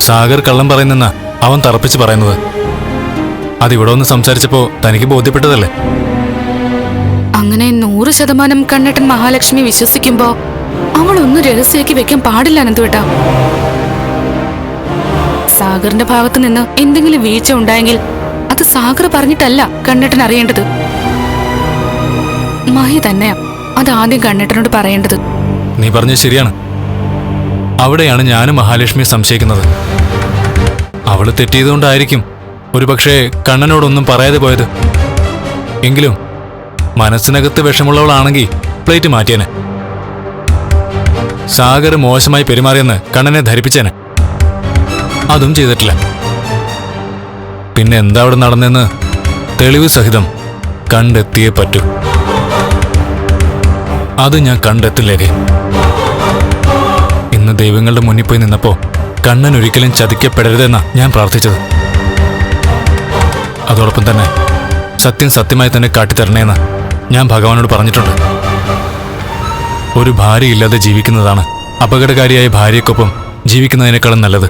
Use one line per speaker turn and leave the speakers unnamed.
സാഗർ കള്ളം പറയുന്നെന്നാ അവൻ തറപ്പിച്ച് പറയുന്നത്. അതിവിടെ ഒന്ന് സംസാരിച്ചപ്പോ തനിക്ക് ബോധ്യപ്പെട്ടതല്ലേ?
അങ്ങനെ 100% കണ്ണേട്ടൻ മഹാലക്ഷ്മി വിശ്വസിക്കുമ്പോ അവളൊന്നും രഹസ്യമാക്കി വെക്കാൻ പാടില്ല അനന്തുവേട്ടാ. സാഗറിന്റെ ഭാഗത്ത് നിന്ന് എന്തെങ്കിലും വീഴ്ച ഉണ്ടായെങ്കിൽ അത് സാഗർ പറഞ്ഞിട്ടല്ല കണ്ണേട്ടൻ അറിയേണ്ടത്. മഹി തന്നെയാ അത് ആദ്യം കണ്ണേട്ടനോട് പറയേണ്ടത്.
നീ പറഞ്ഞത് ശരിയാണ്. അവിടെയാണ് ഞാനും മഹാലക്ഷ്മിയെ സംശയിക്കുന്നത്. അവള് തെറ്റിയതുകൊണ്ടായിരിക്കും ഒരുപക്ഷെ കണ്ണനോടൊന്നും പറയാതെ പോയത്. എങ്കിലും മനസ്സിനകത്ത് വിഷമുള്ളവളാണെങ്കിൽ പ്ലേറ്റ് മാറ്റിയേനെ. സാഗർ മോശമായി പെരുമാറിയെന്ന് കണ്ണനെ ധരിപ്പിച്ചേനെ. അതും ചെയ്തിട്ടില്ല. പിന്നെ എന്താ അവിടെ നടന്നെന്ന് തെളിവ് സഹിതം കണ്ടെത്തിയേ പറ്റൂ. അത് ഞാൻ കണ്ടെത്തില്ലേക്കേ. ഇന്ന് ദൈവങ്ങളുടെ മുന്നിൽ പോയി നിന്നപ്പോ കണ്ണൻ ഒരിക്കലും ചതിക്കപ്പെടരുതെന്നാ ഞാൻ പ്രാർത്ഥിച്ചത്. അതോടൊപ്പം തന്നെ സത്യം സത്യമായി തന്നെ കാട്ടിത്തരണേന്ന് ഞാൻ ഭഗവാനോട് പറഞ്ഞിട്ടുണ്ട്. ഒരു ഭാര്യയില്ലാതെ ജീവിക്കുന്നതാണ് അപകടകാരിയായ ഭാര്യയ്ക്കൊപ്പം ജീവിക്കുന്നതിനേക്കാളും നല്ലത്.